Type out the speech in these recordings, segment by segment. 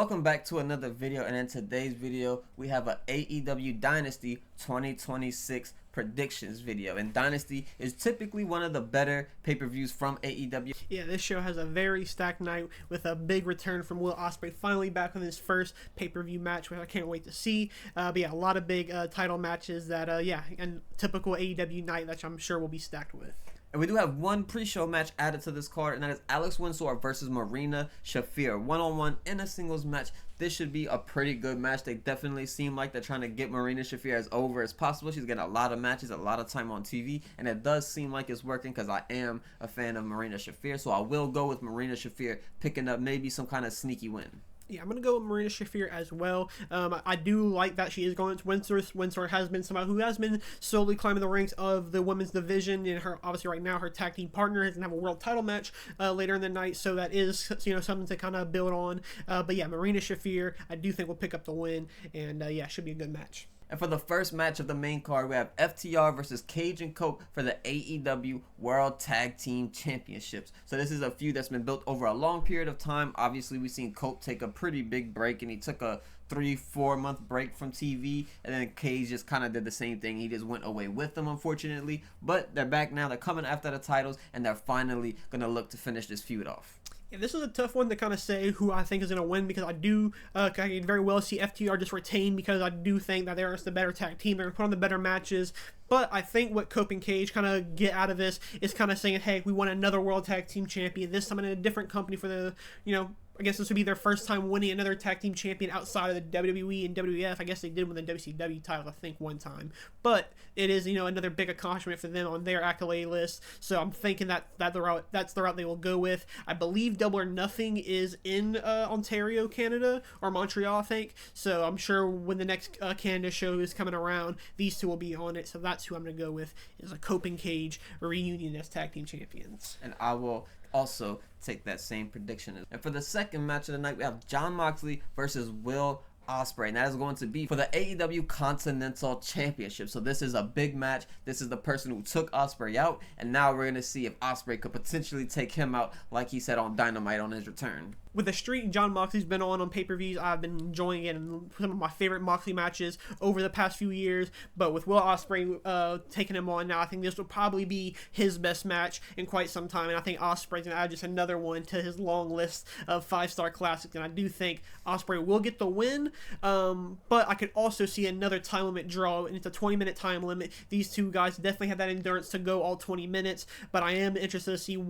Welcome back to another video, and in today's video we have a AEW Dynasty 2026 predictions video. And Dynasty is typically one of the better pay-per-views from AEW. Yeah, this show has a very stacked night with a big return from Will Ospreay finally back on his first pay-per-view match, which I can't wait to see. But yeah, a lot of big title matches that and typical AEW night that I'm sure will be stacked with. And we do have one pre-show match added to this card, and that is Alex Windsor versus Marina Shafir, one-on-one in a singles match. This should be a pretty good match. They definitely seem like they're trying to get Marina Shafir as over as possible. She's getting a lot of matches, a lot of time on TV, and it does seem like it's working because I am a fan of Marina Shafir. So I will go with Marina Shafir picking up maybe some kind of sneaky win. Yeah, I'm going to go with Marina Shafir as well. I do like that she is going to Windsor. Windsor has been somebody who has been slowly climbing the ranks of the women's division. And her, obviously right now, her tag team partner is going to have a world title match later in the night. So that is, something to kind of build on. But yeah, Marina Shafir, I do think will pick up the win. And yeah, should be a good match. And for the first match of the main card, we have FTR versus Cage and Cope for the AEW World Tag Team Championships. So this is a feud that's been built over a long period of time. Obviously, we've seen Cope take a pretty big break, and he took a 3-4 month break from TV, and then Cage just kind of did the same thing. He just went away with them, unfortunately. But they're back now. They're coming after the titles, and they're finally going to look to finish this feud off. Yeah, this is a tough one to kind of say who I think is going to win, because I do I can very well see FTR just retain, because I do think that they're the better tag team. They're going to put on the better matches. But I think what Cope and Cage kind of get out of this is kind of saying, hey, we want another World Tag Team Champion, this time in a different company for the, I guess this would be their first time winning another tag team champion outside of the WWE and WWF. I guess they did win the WCW title, I think, one time. But it is, another big accomplishment for them on their accolade list. So I'm thinking that's the route they will go with. I believe Double or Nothing is in Ontario, Canada, or Montreal, I think. So I'm sure when the next Canada show is coming around, these two will be on it. So that's who I'm going to go with, is a Cope and Cage reunion as tag team champions. And I will also take that same prediction. And for the second match of the night, we have Jon Moxley versus Will Ospreay, and that is going to be for the AEW Continental Championship. So this is a big match. This is the person who took Ospreay out, and now we're going to see if Ospreay could potentially take him out, like he said on Dynamite on his return. With the streak Jon Moxley's been on pay-per-views, I've been enjoying it, and some of my favorite Moxley matches over the past few years. But with Will Ospreay taking him on now, I think this will probably be his best match in quite some time. And I think Ospreay's going to add just another one to his long list of 5-star classics. And I do think Ospreay will get the win. But I could also see another time limit draw, and it's a 20-minute time limit. These two guys definitely have that endurance to go all 20 minutes. But I am interested to see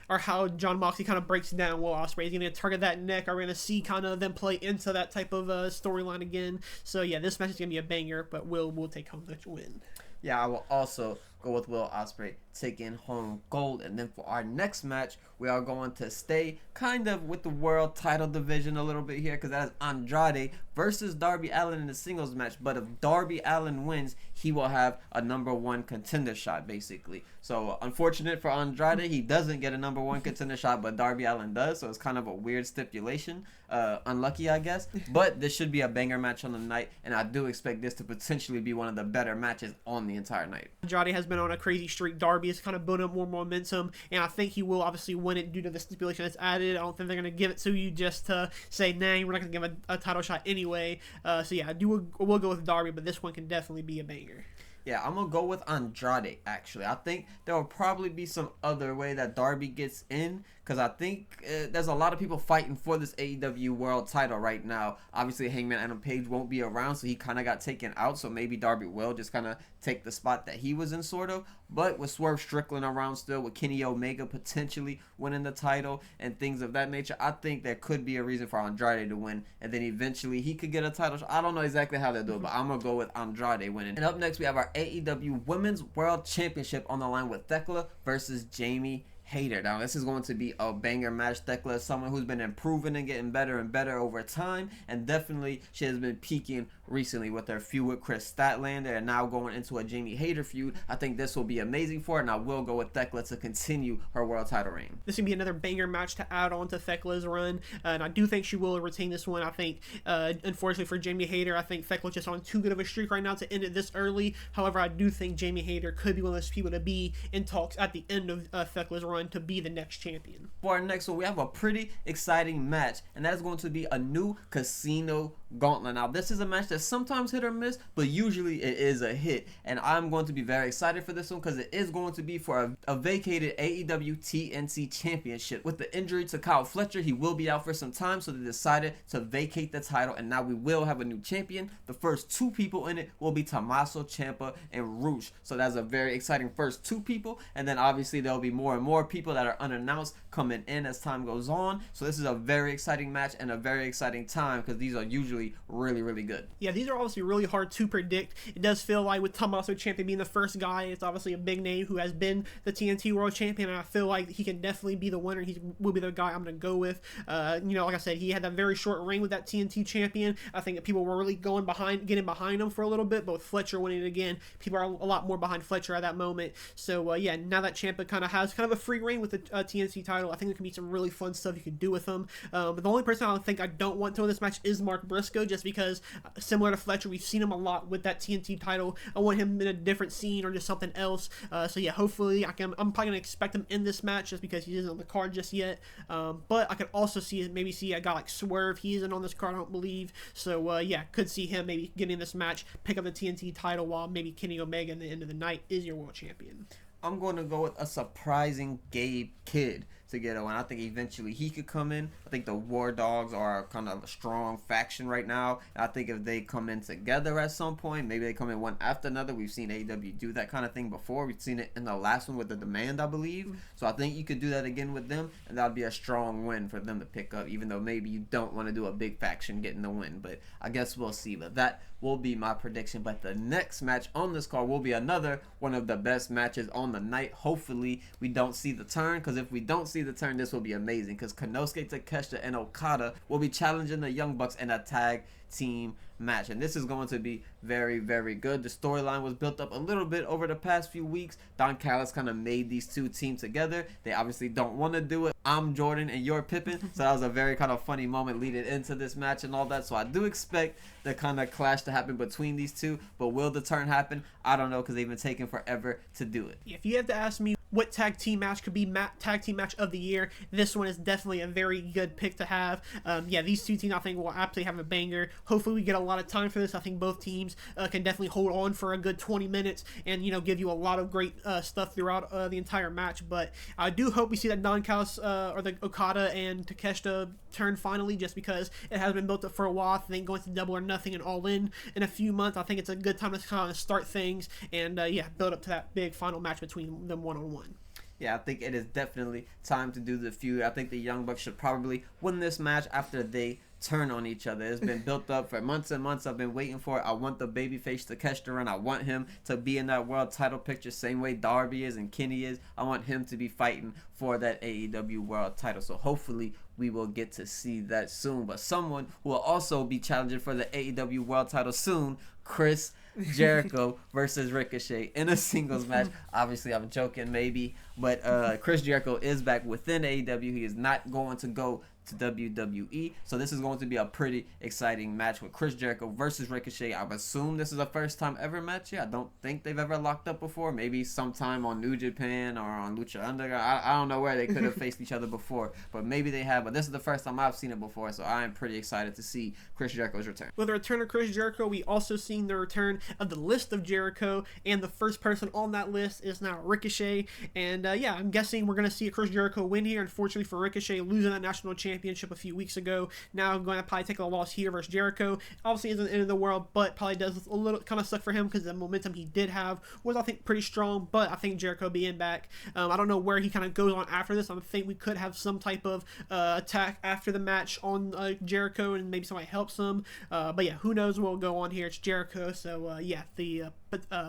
how Jon Moxley kind of breaks down Will Ospreay. Is he going to target that neck? Are we going to see kind of them play into that type of storyline again? So yeah, this match is going to be a banger, but Will take home the win. Yeah, I will also go with Will Ospreay taking home gold. And then for our next match, we are going to stay kind of with the world title division a little bit here, because that is Andrade versus Darby Allin in the singles match. But if Darby Allin wins, he will have a #1 contender shot, basically. So unfortunate for Andrade, he doesn't get a #1 contender shot, but Darby Allin does. So it's kind of a weird stipulation. Unlucky, I guess. But this should be a banger match on the night, and I do expect this to potentially be one of the better matches on the entire night. Andrade has been on a crazy streak. Darby is kind of building up more momentum, and I think he will obviously win it due to the stipulation that's added. I don't think they're going to give it to you just to say, nah, we're not going to give a title shot anyway. So yeah, we'll go with Darby, but this one can definitely be a banger. Yeah, I'm going to go with Andrade, actually. I think there will probably be some other way that Darby gets in, because I think there's a lot of people fighting for this AEW World title right now. Obviously, Hangman Adam Page won't be around, so he kind of got taken out, so maybe Darby will just kind of take the spot that he was in, sort of. But with Swerve Strickland around still, with Kenny Omega potentially winning the title and things of that nature, I think there could be a reason for Andrade to win, and then eventually he could get a title. I don't know exactly how they'll do it, but I'm going to go with Andrade winning. And up next, we have our AEW Women's World Championship on the line with Thekla versus Jamie Hayter. Now, this is going to be a banger match. Thekla is someone who's been improving and getting better and better over time, and definitely she has been peaking recently with their feud with Chris Statlander and now going into a Jamie Hayter feud. I think this will be amazing for her, and I will go with Thekla to continue her world title reign. This can be another banger match to add on to Thekla's run, and I do think she will retain this one. I think, unfortunately for Jamie Hayter, I think Thekla's just on too good of a streak right now to end it this early. However, I do think Jamie Hayter could be one of those people to be in talks at the end of Thekla's run to be the next champion. For our next one, we have a pretty exciting match, and that is going to be a new Casino Gauntlet. Now, this is a match that's sometimes hit or miss, but usually it is a hit, and I'm going to be very excited for this one because it is going to be for a vacated AEW TNT Championship. With the injury to Kyle Fletcher, he will be out for some time, so they decided to vacate the title, and now we will have a new champion. The first two people in it will be Tommaso Ciampa and Rush, so that's a very exciting first two people, and then obviously there will be more and more people that are unannounced coming in as time goes on. So this is a very exciting match and a very exciting time because these are usually really, really good. Yeah, these are obviously really hard to predict. It does feel like with Tommaso Ciampa being the first guy, it's obviously a big name who has been the TNT World Champion, and I feel like he can definitely be the winner. He will be the guy I'm going to go with. Like I said, he had that very short reign with that TNT Champion. I think that people were really getting behind him for a little bit, but with Fletcher winning it again, people are a lot more behind Fletcher at that moment. So yeah, now that Ciampa kind of has a free reign with the TNT title, I think there can be some really fun stuff you can do with him. But the only person I think I don't want to win this match is Mark Briscoe, just because similar to Fletcher, we've seen him a lot with that TNT title. I want him in a different scene or just something else. So yeah, hopefully I'm probably gonna expect him in this match just because he isn't on the card just yet. But I could also see a guy like Swerve. He isn't on this card, I don't believe. So yeah, could see him maybe getting in this match, pick up the TNT title while maybe Kenny Omega at the end of the night is your world champion. I'm going to go with a surprising Gabe Kidd to get a win. I think eventually he could come in. I think the War Dogs are kind of a strong faction right now. And I think if they come in together at some point, maybe they come in one after another. We've seen AEW do that kind of thing before. We've seen it in the last one with the Demand, I believe. So I think you could do that again with them, and that would be a strong win for them to pick up, even though maybe you don't want to do a big faction getting the win. But I guess we'll see. But that will be my prediction. But the next match on this card will be another one of the best matches on the night. Hopefully we don't see the turn, because if we don't see the turn, this will be amazing, because Konosuke Takeshita and Okada will be challenging the Young Bucks in a tag team match, and this is going to be very, very good. The storyline was built up a little bit over the past few weeks. Don Callis kind of made these two teams together. They obviously don't want to do it. I'm Jordan and you're Pippen, so that was a very kind of funny moment leading into this match and all that. So I do expect the kind of clash to happen between these two, but will the turn happen? I don't know, because they've been taking forever to do it. If you have to ask me what tag team match could be tag team match of the year, this one is definitely a very good pick to have. Yeah, these two teams I think will absolutely have a banger. Hopefully we get a lot of time for this. I think both teams can definitely hold on for a good 20 minutes and give you a lot of great stuff throughout the entire match. But I do hope we see that Don Callis or the Okada and Takeshita turn finally, just because it has been built up for a while. I think going to Double or Nothing and All In a few months, I think it's a good time to kind of start things and yeah, build up to that big final match between them one-on-one. Yeah, I think it is definitely time to do the feud. I think the Young Bucks should probably win this match after they turn on each other. It's been built up for months and months. I've been waiting for it. I want the babyface Takeshita to run. I want him to be in that world title picture, same way Darby is and Kenny is. I want him to be fighting for that AEW world title. So hopefully we will get to see that soon. But someone who will also be challenging for the AEW world title soon, Chris Jericho versus Ricochet in a singles match. Obviously, I'm joking, maybe, but Chris Jericho is back within AEW. He is not going to go to WWE, so this is going to be a pretty exciting match with Chris Jericho versus Ricochet. I assume this is a first time ever match. Yeah, I don't think they've ever locked up before. Maybe sometime on New Japan or on Lucha Underground. I don't know where they could have faced each other before, but maybe they have. But this is the first time I've seen it before, so I am pretty excited to see Chris Jericho's return. With the return of Chris Jericho, we also seen the return of the list of Jericho, and the first person on that list is now Ricochet. And yeah, I'm guessing we're going to see a Chris Jericho win here. Unfortunately for Ricochet, losing that national championship a few weeks ago, now I'm going to probably take a loss here versus Jericho. Obviously isn't the end of the world, but probably does a little kind of suck for him, because the momentum he did have was, I think, pretty strong. But I think Jericho being back, I don't know where he kind of goes on after this. I think we could have some type of attack after the match on Jericho, and maybe somebody helps him. But yeah, who knows what will go on here. It's Jericho, so yeah, the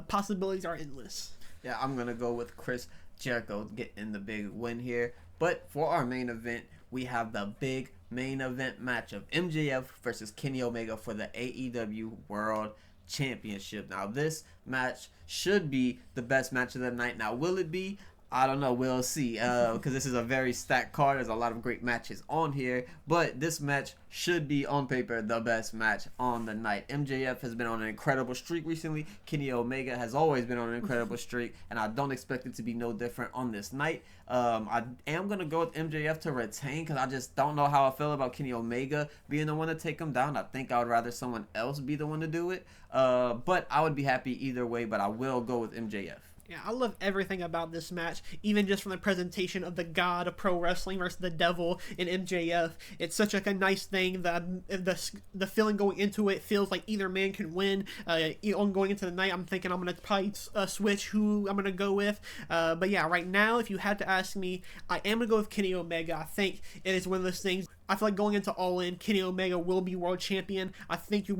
possibilities are endless. Yeah, I'm going to go with Chris Jericho getting the big win here. But for our main event, we have the big main event match of MJF versus Kenny Omega for the AEW World Championship. Now, this match should be the best match of the night. Now, will it be? I don't know. We'll see. Because this is a very stacked card. There's a lot of great matches on here. But this match should be, on paper, the best match on the night. MJF has been on an incredible streak recently. Kenny Omega has always been on an incredible streak. And I don't expect it to be no different on this night. I am going to go with MJF to retain because I just don't know how I feel about Kenny Omega being the one to take him down. I think I would rather someone else be the one to do it. But I would be happy either way. But I will go with MJF. Yeah, I love everything about this match, even just from the presentation of the god of pro wrestling versus the devil in MJF. It's such like a nice thing. The feeling going into it feels like either man can win. On going into the night, I'm thinking I'm going to probably switch who I'm going to go with. But yeah, right now, if you had to ask me, I am going to go with Kenny Omega. I think it is one of those things. I feel like going into All In, Kenny Omega will be world champion. I think you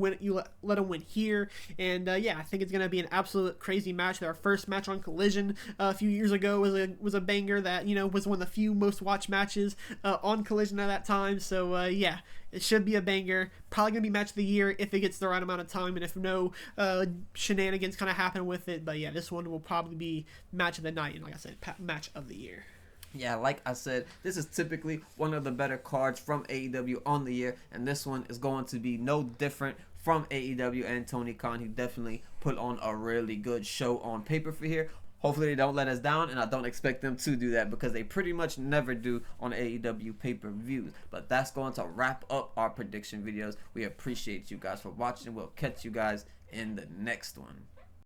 let him win here, and yeah, I think it's gonna be an absolute crazy match. Our first match on Collision a few years ago was a banger that was one of the few most watched matches on Collision at that time. So yeah, it should be a banger. Probably gonna be match of the year if it gets the right amount of time, and if no shenanigans kind of happen with it. But yeah, this one will probably be match of the night, and like I said, match of the year. Yeah, like I said, this is typically one of the better cards from AEW on the year, and this one is going to be no different from AEW and Tony Khan. He definitely put on a really good show on paper for here. Hopefully they don't let us down, and I don't expect them to do that because they pretty much never do on AEW pay-per-views. But that's going to wrap up our prediction videos. We appreciate you guys for watching. We'll catch you guys in the next one.